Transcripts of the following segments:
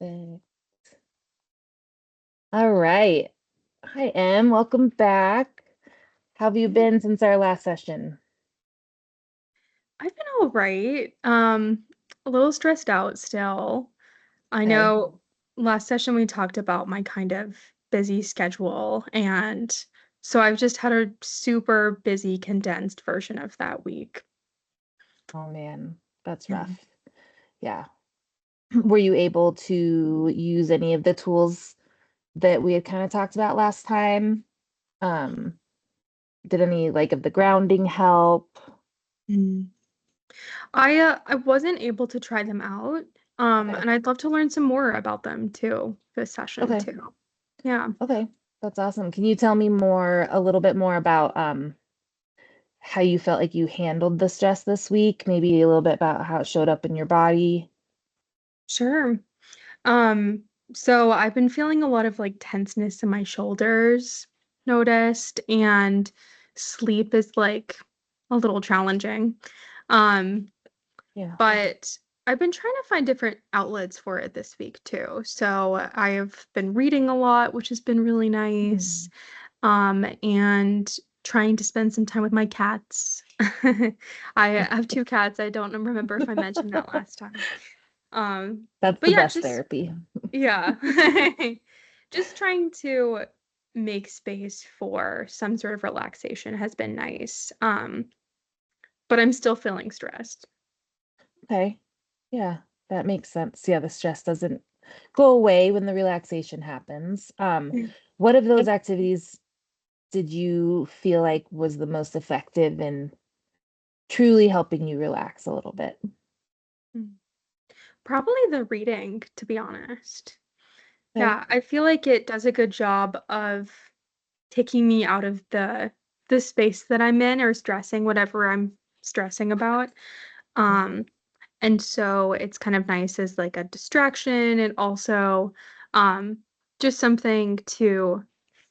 Perfect. All right. Hi, Em. Welcome back. How have you Yeah, been since our last session? I've been all right. A little stressed out still. I Okay. know last session we talked about my kind of busy schedule, and so I've just had a super busy condensed version of that week. Oh man, that's Mhm. rough. Yeah. Were you able to use any of the tools that we had kind of talked about last time? Um, did any like of the grounding help? Mm. I wasn't able to try them out. Okay. And I'd love to learn some more about them too, this session Okay. too. Yeah. Okay. That's awesome. Can you tell me a little bit more about how you felt like you handled the stress this week? Maybe a little bit about how it showed up in your body? Sure. Um, so I've been feeling a lot of like tenseness in my shoulders, noticed, and sleep is like a little challenging. Um, Yeah. but I've been trying to find different outlets for it this week too. So I have been reading a lot, which has been really nice. Hmm. And trying to spend some time with my cats. I have two cats. I don't remember if I mentioned that last time. Um, That's but the yeah, best just therapy. yeah. Just trying to make space for some sort of relaxation has been nice. But I'm still feeling stressed. Okay. Yeah, that makes sense. Yeah, the stress doesn't go away when the relaxation happens. Mm. What of those activities did you feel like was the most effective in truly helping you relax a little bit? Mm. Probably the reading, to be honest. Okay. Yeah, I feel like it does a good job of taking me out of the space that I'm in or stressing whatever I'm stressing about. Um, and so it's kind of nice as like a distraction and also um just something to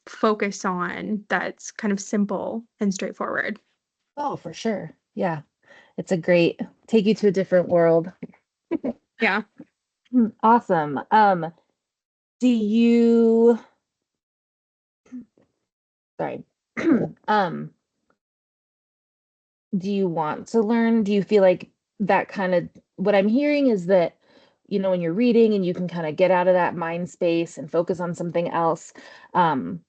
focus on that's kind of simple and straightforward. Oh, for sure. Yeah. It's a great take you to a different world. Yeah. Awesome. Do you, sorry. Um, do you want to learn? Do you feel like that kind of what I'm hearing is that, when you're reading and you can kind of get out of that mind space and focus on something else, um,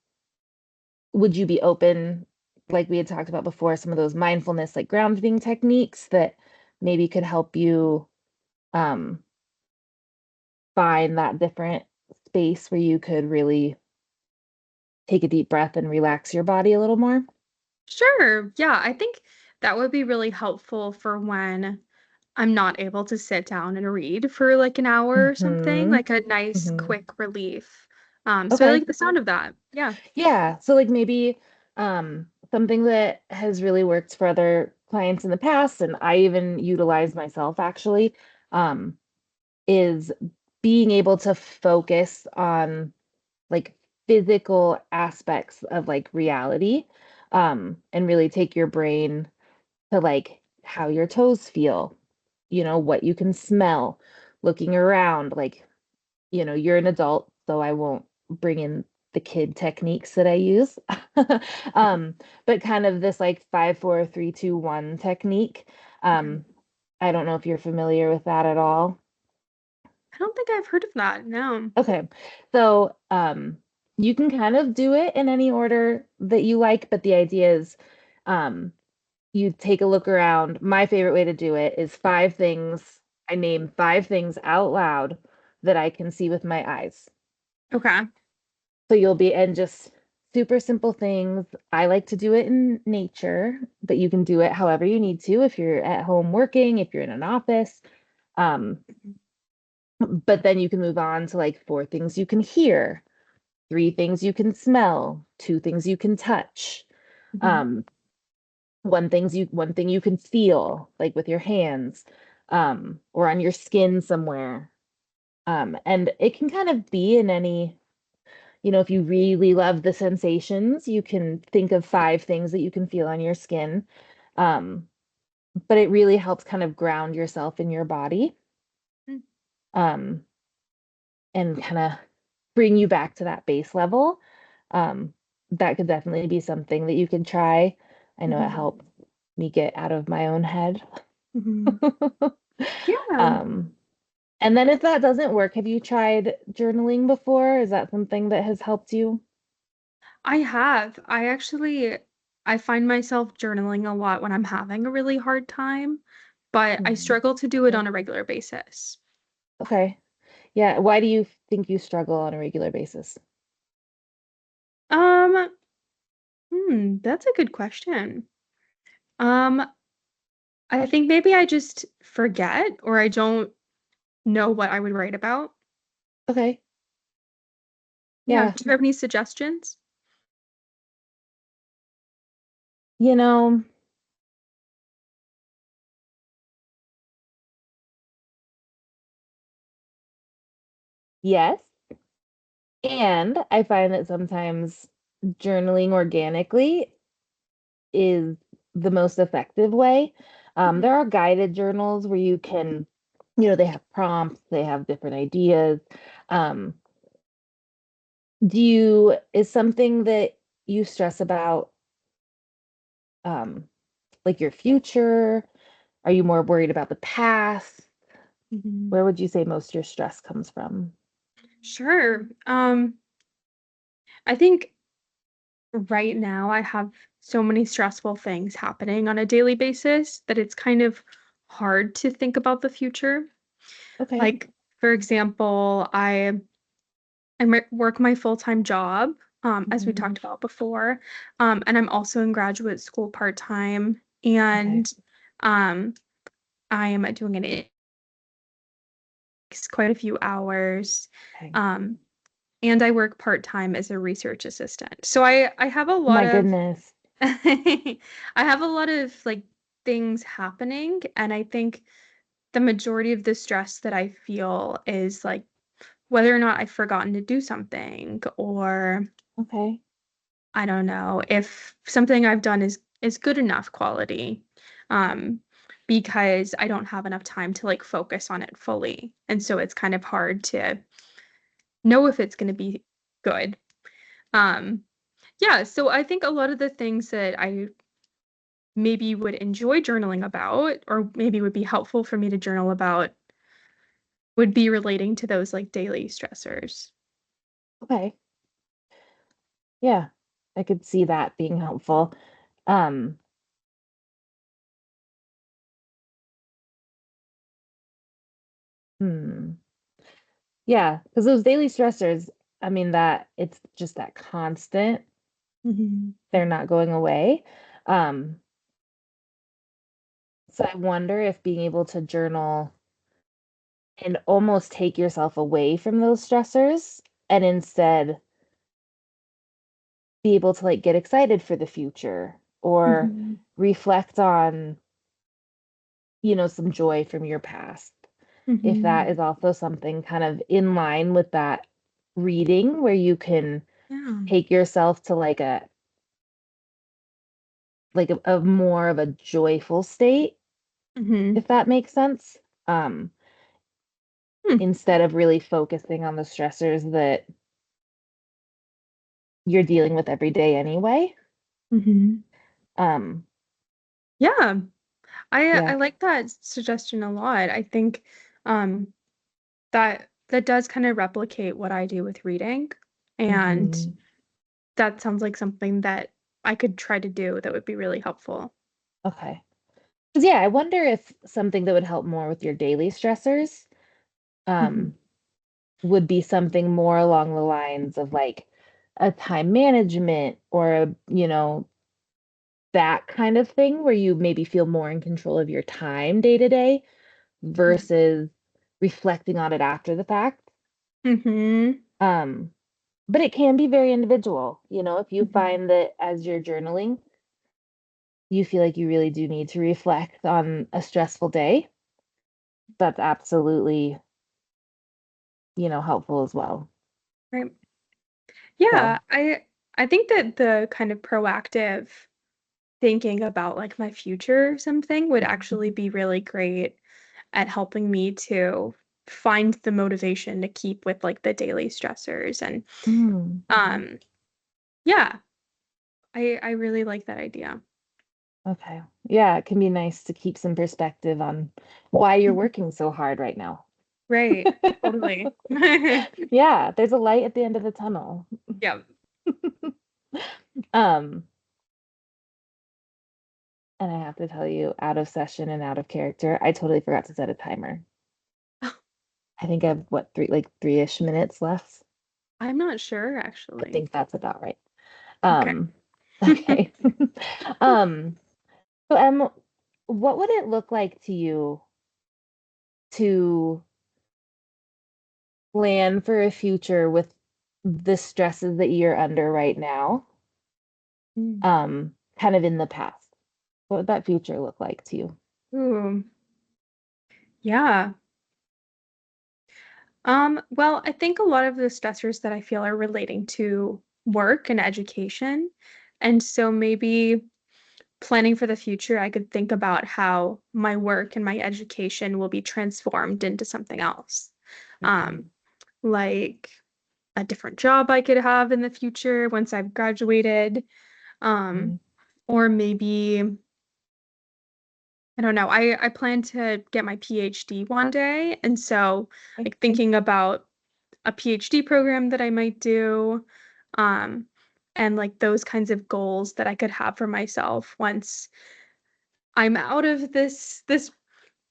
would you be open, like we had talked about before, some of those mindfulness, like grounding techniques that maybe could help you um, find that different space where you could really take a deep breath and relax your body a little more? Sure. Yeah, I think that would be really helpful for when I'm not able to sit down and read for like an hour or something, Hmm. like a nice Hmm. quick relief. So I Okay. like the sound of that. Yeah. Yeah. So like maybe something that has really worked for other clients in the past, and I even utilize myself actually, um, is being able to focus on like physical aspects of like reality, and really take your brain to like how your toes feel, what you can smell, looking around, like you're an adult, so I won't bring in the kid techniques that I use. Um, but kind of this like 5, 4, 3, 2, 1 technique. Mhm. Um, I don't know if you're familiar with that at all. I don't think I've heard of that. No. Okay. So, you can kind of do it in any order that you like, but the idea is, um, you take a look around. My favorite way to do it is 5 things. I name 5 things out loud that I can see with my eyes. Okay. So you'll be, and just super simple things. I like to do it in nature, but you can do it however you need to if you're at home working, if you're in an office. Um, Mhm. but then you can move on to like 4 things you can hear, 3 things you can smell, 2 things you can touch, Mhm. um, one thing you can feel, like with your hands, or on your skin somewhere. And it can kind of be in any, if you really love the sensations, you can think of 5 things that you can feel on your skin. Um, but it really helps kind of ground yourself in your body. Mm. Um, and kind of bring you back to that base level. Um, that could definitely be something that you can try. I know it Mhm. helped me get out of my own head. Mhm. Yeah, Um, and then if that doesn't work, have you tried journaling before? Is that something that has helped you? I have. I find myself journaling a lot when I'm having a really hard time, but I Mhm. struggle to do it Okay. on a regular basis. Okay. Yeah. Why do you think you struggle on a regular basis? Um, that's a good question. Um, I think maybe I just forget or I don't know what I would write about. Okay. Yeah, Yeah. do you have any suggestions? You know, yes. And I find that sometimes journaling organically is the most effective way. There are guided journals where you can, they have prompts, they have different ideas. Um, is something that you stress about, um, like your future? Are you more worried about the past? Mhm. Where would you say most of your stress comes from? Sure. I think right now I have so many stressful things happening on a daily basis that it's kind of hard to think about the future. Okay. Like, for example, work my full-time job, as we Mhm. talked about before, and I'm also in graduate school part-time, Okay. and um, I am doing quite a few hours. Okay. Um, and I work part-time as a research assistant. So I have a Oh lot my of goodness. I have a lot of like things happening, and I think the majority of the stress that I feel is like whether or not I've forgotten to do something, or Okay. I don't know if something I've done is good enough quality. Um, because I don't have enough time to like focus on it fully. And so it's kind of hard to know if it's going to be good. Um, yeah, so I think a lot of the things that I maybe would enjoy journaling about, or maybe would be helpful for me to journal about, would be relating to those like daily stressors. Okay. Yeah. I could see that being helpful. Um, hmm. Yeah, because those daily stressors, I mean, that it's just that constant, Mhm. they're not going away. Um, so I wonder if being able to journal and almost take yourself away from those stressors and instead be able to like get excited for the future or Mhm. reflect on, some joy from your past. If that Mhm. is also something kind of in line with that reading where you can Yeah. take yourself to like a more of a joyful state, Mhm. if that makes sense. Um, Hmm. Instead of really focusing on the stressors that you're dealing with every day anyway. Mhm. Um, Yeah. I yeah. like that suggestion a lot. I think um that does kind of replicate what I do with reading. And Hmm. that sounds like something that I could try to do that would be really helpful. Okay. 'Cause yeah, I wonder if something that would help more with your daily stressors, Mhm. um, would be something more along the lines of like a time management or that kind of thing where you maybe feel more in control of your time day to day versus reflecting on it after the fact. Mhm. Um, but it can be very individual. If you Mhm. find that as you're journaling, you feel like you really do need to reflect on a stressful day, that's absolutely, helpful as well. Right. So, Yeah, I think that the kind of proactive thinking about like my future or something would actually mhm. be really great at helping me to find the motivation to keep with like the daily stressors. And Mm, um yeah, I really like that idea. okay. Yeah, it can be nice to keep some perspective on why you're working so hard right now. Right. Totally. Yeah, there's a light at the end of the tunnel. Yeah. Um, and I have to tell you, out of session and out of character, I totally forgot to set a timer. I think I have what, three-ish minutes left. I'm not sure I actually. think that's about right. Okay. Okay. Um, so what would it look like to you to plan for a future with the stresses that you're under right now, Mm. kind of in the past? What would that future look like to you? Ooh, yeah. Well, I think a lot of the stressors that I feel are relating to work and education. And so maybe planning for the future, I could think about how my work and my education will be transformed into something else. Mhm, Um, like a different job I could have in the future once I've graduated. Um, mhm. or maybe, I don't know, I plan to get my PhD one day. And so Okay. like thinking about a PhD program that I might do, um, and like those kinds of goals that I could have for myself once I'm out of this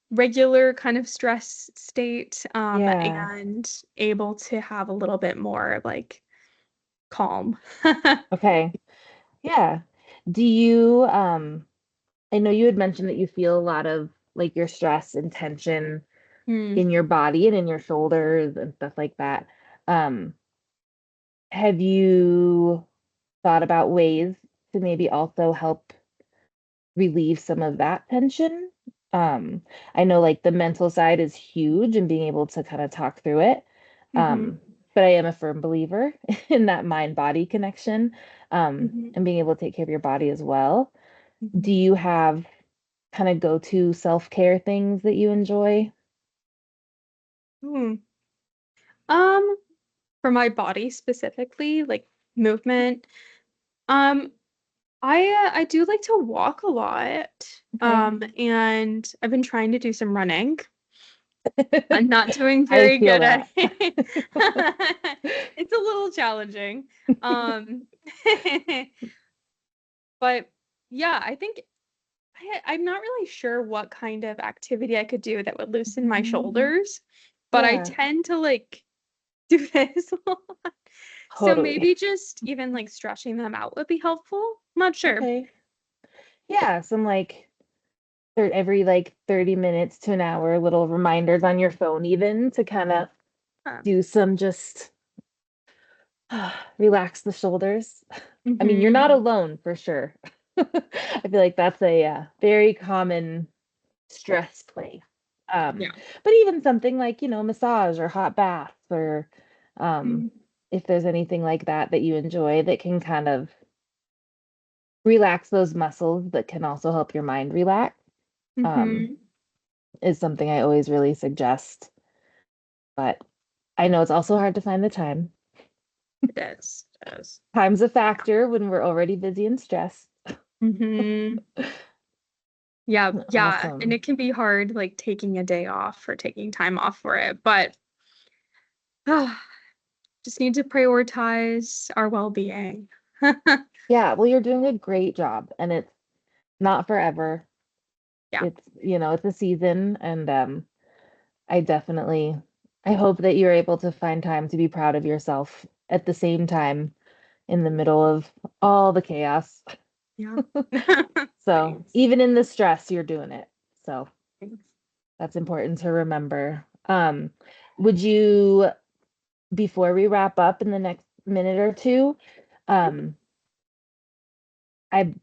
regular kind of stress state, Yeah. and able to have a little bit more like calm. Okay. Yeah. Do you, I know you had mentioned that you feel a lot of like your stress and tension Hmm. in your body and in your shoulders and stuff like that. Um, have you thought about ways to maybe also help relieve some of that tension? Um, I know like the mental side is huge and being able to kind of talk through it. Hmm. But I am a firm believer in that mind-body connection, Hmm. and being able to take care of your body as well. Do Hmm. you have kind of go-to self-care things that you enjoy? Hmm. Um, for my body specifically, like movement. Um, I do like to walk a lot. Okay. And I've been trying to do some running. I'm not doing I very feel good at that. it. It's a little challenging. Um, but yeah, I think I'm not really sure what kind of activity I could do that would loosen my shoulders, but I Yeah, tend to like do this a lot. So totally. maybe just even like stretching them out would be helpful. I'm not sure. Okay. Yeah, some like every like 30 minutes to an hour little reminders on your phone even to kind of Huh. do some just relax the shoulders. I mean, you're Hmm. not alone for sure. I feel like that's a very common stress play. Yeah. But even something like, massage or hot baths or um, Mm-hmm. if there's anything like that that you enjoy that can kind of relax those muscles but can also help your mind relax, um, Mm-hmm. is something I always really suggest. But I know it's also hard to find the time. It is. It is. Time's a factor when we're already busy and stressed. Mm-hmm. Yeah, yeah. And Awesome. it can be hard like taking a day off or taking time off for it, but just need to prioritize our well-being. Yeah, well, you're doing a great job, and it's not forever. Yeah. It's a season, and I definitely, I hope that you're able to find time to be proud of yourself at the same time in the middle of all the chaos. Yeah. So Thanks. even in the stress, you're doing it. So Thanks. that's important to remember. Would you, before we wrap up in the next minute or two, um, I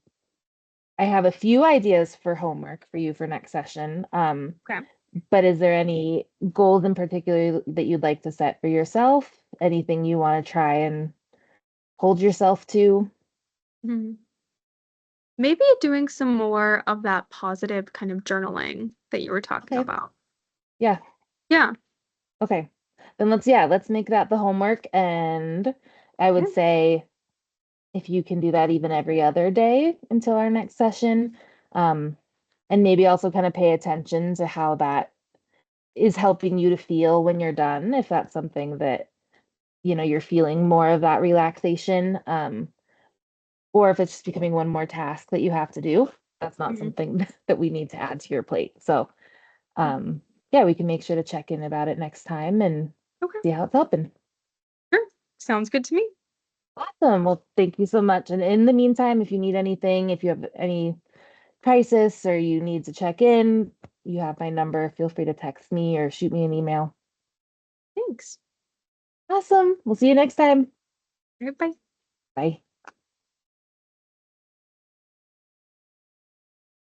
I have a few ideas for homework for you for next session. Okay. But is there any goals in particular that you'd like to set for yourself? Anything you want to try and hold yourself to? Mhm. Maybe doing some more of that positive kind of journaling that you were talking Okay. about. Yeah. Yeah. Okay. Then let's make that the homework. And I Yeah. would say if you can do that even every other day until our next session, um, and maybe also kind of pay attention to how that is helping you to feel when you're done, if that's something that, you're feeling more of that relaxation, or if it's just becoming one more task that you have to do. That's not Mhm. something that we need to add to your plate. So, yeah, we can make sure to check in about it next time and Okay. see how it's helping. Sure. Sounds good to me. Awesome. Well, thank you so much. And in the meantime, if you need anything, if you have any crisis or you need to check in, you have my number. Feel free to text me or shoot me an email. Thanks. Awesome. We'll see you next time. All right, bye. Bye.